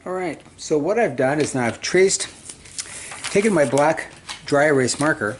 Alright, so what I've done is now I've taken my black dry erase marker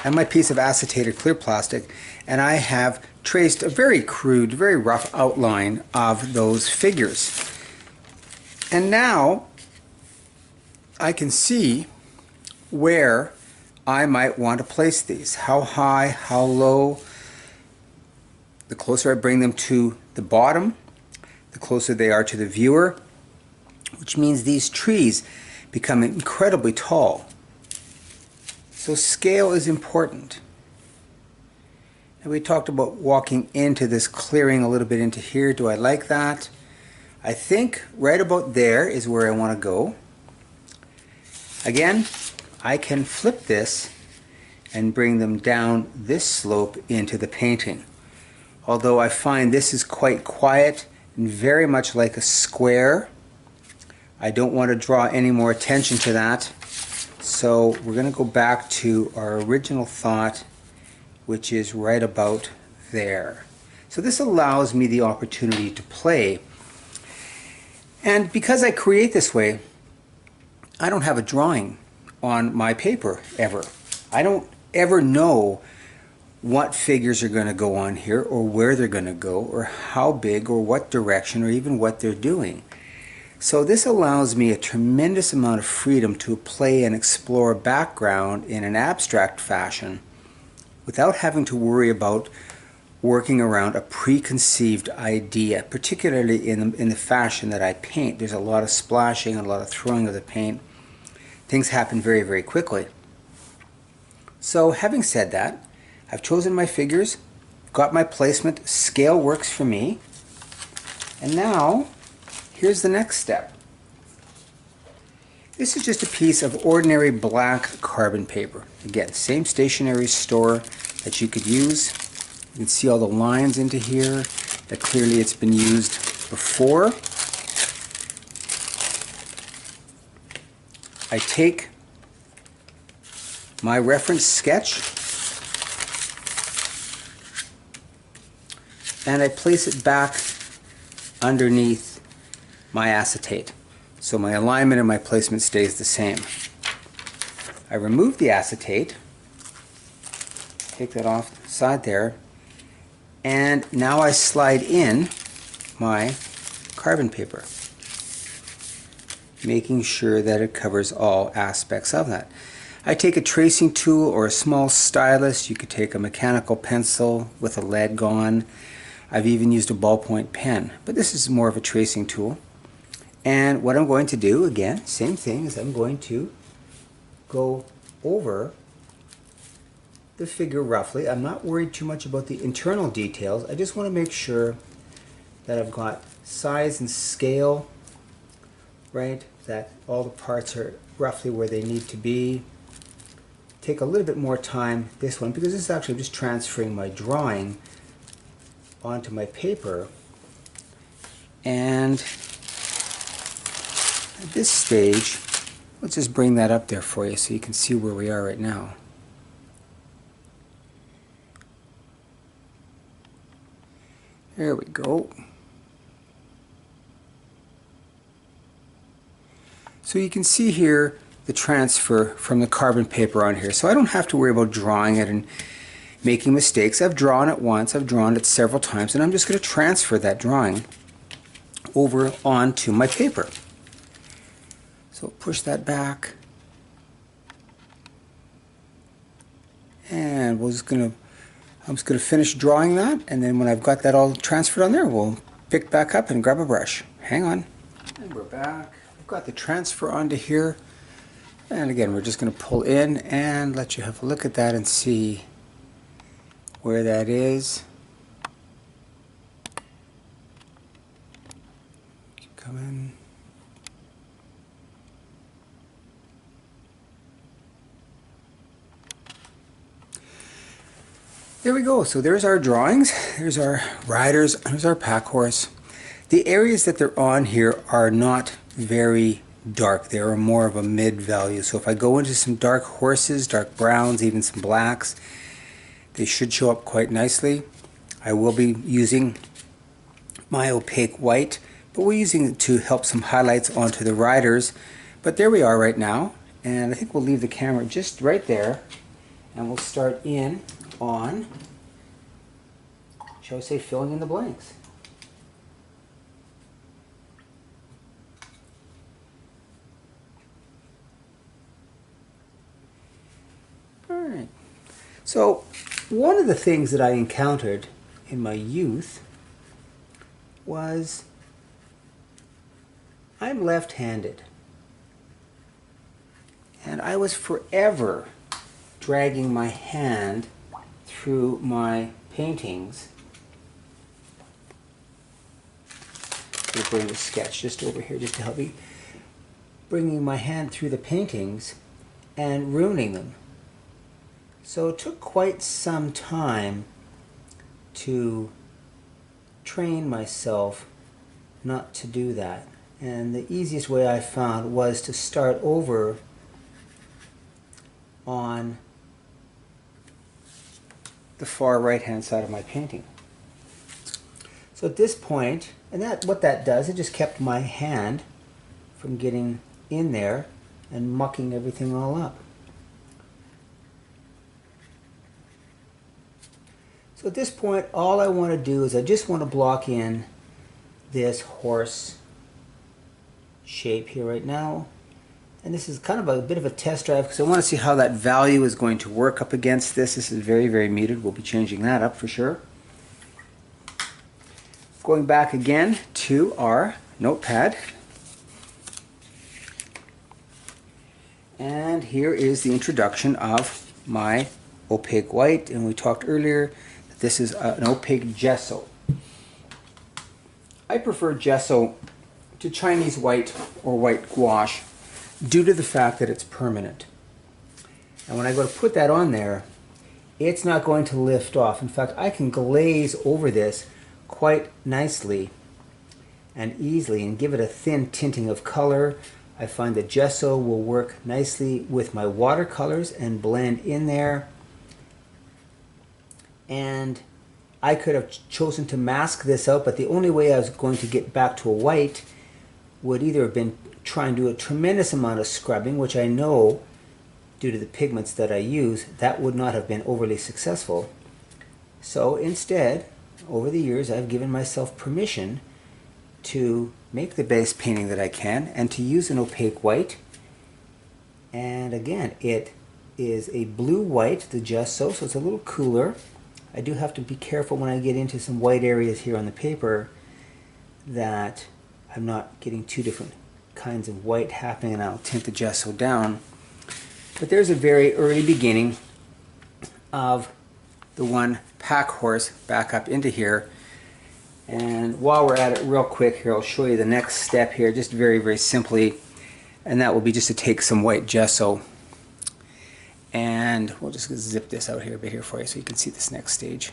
and my piece of acetated clear plastic, and I have traced a very crude, very rough outline of those figures. And now I can see where I might want to place these. How high, how low. The closer I bring them to the bottom, the closer they are to the viewer, which means these trees become incredibly tall. So scale is important. And we talked about walking into this clearing a little bit into here. Do I like that? I think right about there is where I want to go. Again, I can flip this and bring them down this slope into the painting. Although I find this is quite quiet and very much like a square. I don't want to draw any more attention to that. So we're going to go back to our original thought, which is right about there. So this allows me the opportunity to play. And because I create this way, I don't have a drawing on my paper ever. I don't ever know what figures are going to go on here, or where they're going to go, or how big, or what direction, or even what they're doing. So this allows me a tremendous amount of freedom to play and explore background in an abstract fashion without having to worry about working around a preconceived idea, particularly in the fashion that I paint. There's a lot of splashing and a lot of throwing of the paint. Things happen very, very quickly. So having said that, I've chosen my figures, got my placement, scale works for me, and now here's the next step. This is just a piece of ordinary black carbon paper. Again, same stationery store that you could use. You can see all the lines into here, that clearly it's been used before. I take my reference sketch and I place it back underneath my acetate. So my alignment and my placement stays the same. I remove the acetate, take that off the side there, and now I slide in my carbon paper, making sure that it covers all aspects of that. I take a tracing tool or a small stylus. You could take a mechanical pencil with a lead gone. I've even used a ballpoint pen, but this is more of a tracing tool. And what I'm going to do, again, same thing, is I'm going to go over the figure roughly. I'm not worried too much about the internal details. I just want to make sure that I've got size and scale, right? That all the parts are roughly where they need to be. Take a little bit more time, this one, because this is actually just transferring my drawing onto my paper. And at this stage, let's just bring that up there for you so you can see where we are right now. There we go. So you can see here the transfer from the carbon paper on here. So I don't have to worry about drawing it and making mistakes. I've drawn it once, I've drawn it several times, and I'm just going to transfer that drawing over onto my paper. So push that back, and I'm just going to finish drawing that, and then when I've got that all transferred on there, we'll pick back up and grab a brush. Hang on. And we're back. We've got the transfer onto here, and again we're just going to pull in and let you have a look at that and see where that is. Come in. There we go. So there's our drawings. There's our riders. There's our pack horse. The areas that they're on here are not very dark. They are more of a mid value. So if I go into some dark horses, dark browns, even some blacks, they should show up quite nicely. I will be using my opaque white, but we're using it to help some highlights onto the riders. But there we are right now, and I think we'll leave the camera just right there, and we'll start in on, shall we say, filling in the blanks. Alright, so one of the things that I encountered in my youth was I'm left-handed, and I was forever dragging my hand through my paintings. We'll bring the sketch just over here just to help me. Bringing my hand through the paintings and ruining them. So it took quite some time to train myself not to do that. And the easiest way I found was to start over on the far right hand side of my painting. So at this point, and what that does, it just kept my hand from getting in there and mucking everything all up. So at this point, all I want to do is I just want to block in this horse shape here right now. And this is kind of a bit of a test drive because I want to see how that value is going to work up against this. This is very, very muted. We'll be changing that up for sure. Going back again to our notepad. And here is the introduction of my opaque white. And we talked earlier that this is an opaque gesso. I prefer gesso to Chinese white or white gouache due to the fact that it's permanent. And when I go to put that on there, it's not going to lift off. In fact, I can glaze over this quite nicely and easily and give it a thin tinting of color. I find that gesso will work nicely with my watercolors and blend in there. And I could have chosen to mask this out, but the only way I was going to get back to a white would either have been try and do a tremendous amount of scrubbing, which I know, due to the pigments that I use, that would not have been overly successful. So instead, over the years, I've given myself permission to make the best painting that I can and to use an opaque white. And again, it is a blue-white, the gesso, so it's a little cooler. I do have to be careful when I get into some white areas here on the paper that I'm not getting two different kinds of white happening, and I'll tint the gesso down. But there's a very early beginning of the one pack horse back up into here. And while we're at it real quick here, I'll show you the next step here just very, very simply, and that will be just to take some white gesso, and we'll just zip this out here a bit here for you so you can see this next stage.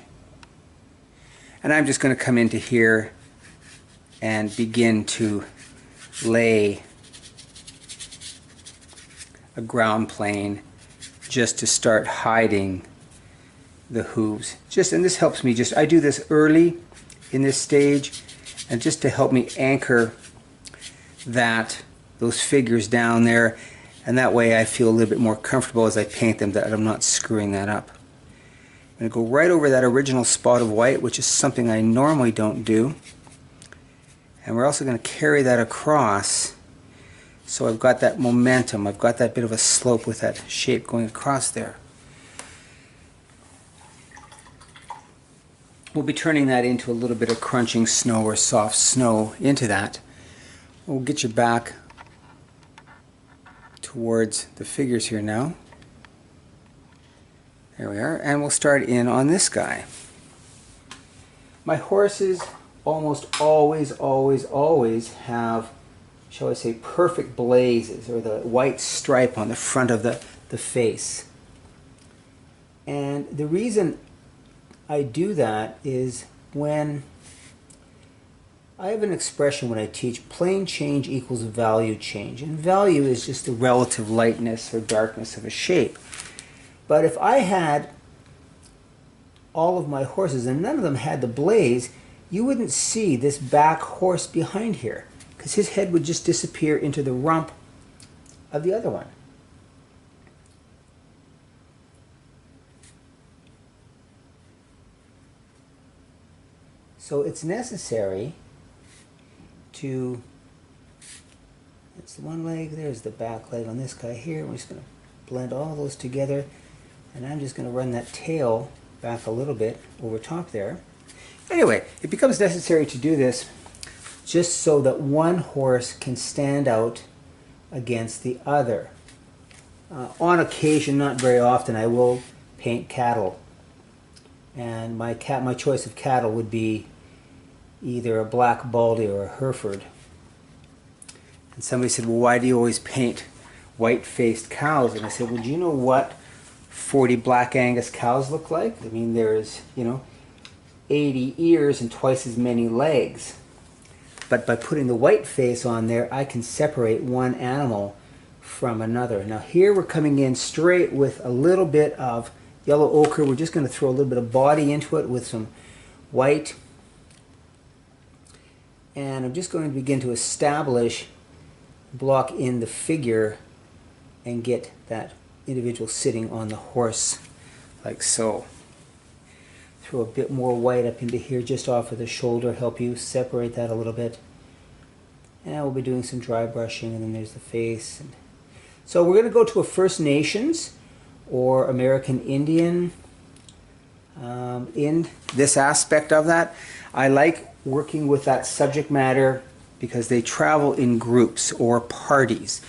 And I'm just going to come into here and begin to lay a ground plane just to start hiding the hooves. And this helps me I do this early in this stage, and just to help me anchor those figures down there, and that way I feel a little bit more comfortable as I paint them that I'm not screwing that up. I'm going to go right over that original spot of white, which is something I normally don't do. And we're also going to carry that across, so I've got that momentum, I've got that bit of a slope with that shape going across there. We'll be turning that into a little bit of crunching snow or soft snow into that. We'll get you back towards the figures here now. There we are, and we'll start in on this guy. My horses almost always have, shall I say, perfect blazes, or the white stripe on the front of the face. And the reason I do that is when I have an expression when I teach, plane change equals value change. And value is just the relative lightness or darkness of a shape. But if I had all of my horses and none of them had the blaze, you wouldn't see this back horse behind here, because his head would just disappear into the rump of the other one. So it's necessary to, that's the one leg, there's the back leg on this guy here. We're just going to blend all those together, and I'm just going to run that tail back a little bit over top there. Anyway, it becomes necessary to do this just so that one horse can stand out against the other. On occasion, not very often, I will paint cattle, and my choice of cattle would be either a black Baldy or a Hereford. And somebody said, well, why do you always paint white-faced cows? And I said, well, do you know what 40 Black Angus cows look like? I mean, there's, 80 ears and twice as many legs. But by putting the white face on there, I can separate one animal from another. Now here we're coming in straight with a little bit of yellow ochre. We're just going to throw a little bit of body into it with some white. And I'm just going to begin to establish, block in the figure, and get that individual sitting on the horse like so. Throw a bit more white up into here just off of the shoulder, help you separate that a little bit. And we'll be doing some dry brushing, and then there's the face. So we're going to go to a First Nations or American Indian in this aspect of that. I like working with that subject matter because they travel in groups or parties.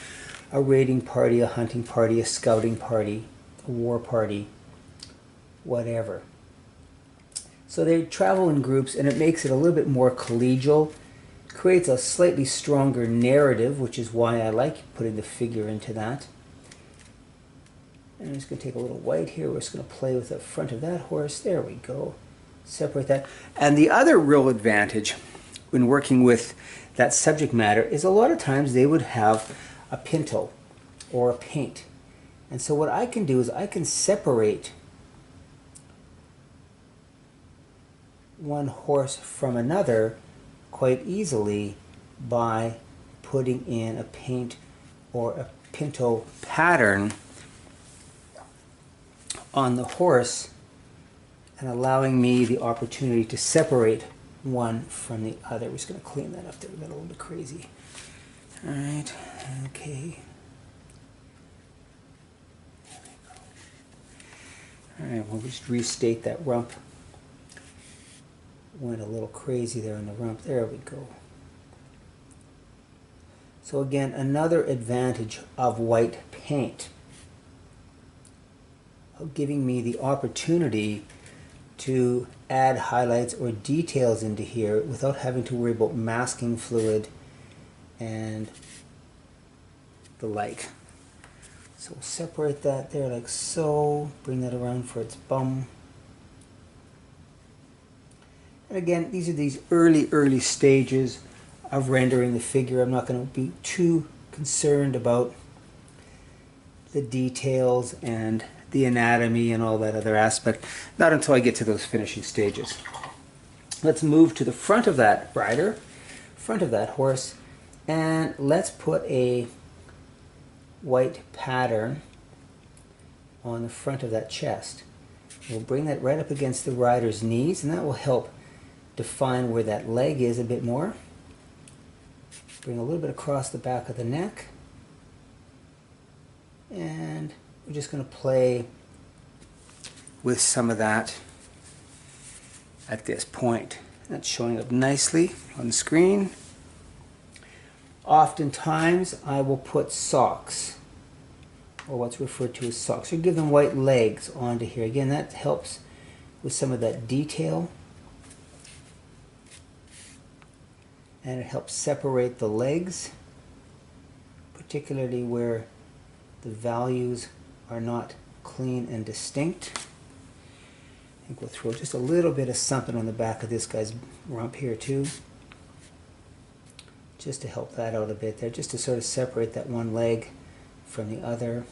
A raiding party, a hunting party, a scouting party, a war party, whatever. So they travel in groups, and it makes it a little bit more collegial, creates a slightly stronger narrative, which is why I like putting the figure into that. And I'm just going to take a little white here. We're just going to play with the front of that horse. There we go. Separate that. And the other real advantage when working with that subject matter is a lot of times they would have a pinto or a paint. And so what I can do is I can separate one horse from another quite easily by putting in a paint or a pinto pattern on the horse and allowing me the opportunity to separate one from the other. We're just going to clean that up there. We got a little bit crazy. All right, okay. There we go. All right, we'll just restate that rump. Went a little crazy there in the rump. There we go. So again, another advantage of white paint, of giving me the opportunity to add highlights or details into here without having to worry about masking fluid and the like. So we'll separate that there like so, bring that around for its bum. And again, these are these early stages of rendering the figure. I'm not going to be too concerned about the details and the anatomy and all that other aspect, not until I get to those finishing stages. Let's move to the front of that rider, front of that horse, and let's put a white pattern on the front of that chest. We'll bring that right up against the rider's knees, and that will help define where that leg is a bit more. Bring a little bit across the back of the neck, and we're just going to play with some of that at this point. That's showing up nicely on the screen. Oftentimes I will put socks, or what's referred to as socks, or give them white legs onto here. Again, that helps with some of that detail, and it helps separate the legs, particularly where the values are not clean and distinct. I think we'll throw just a little bit of something on the back of this guy's rump here too, just to help that out a bit there, just to sort of separate that one leg from the other.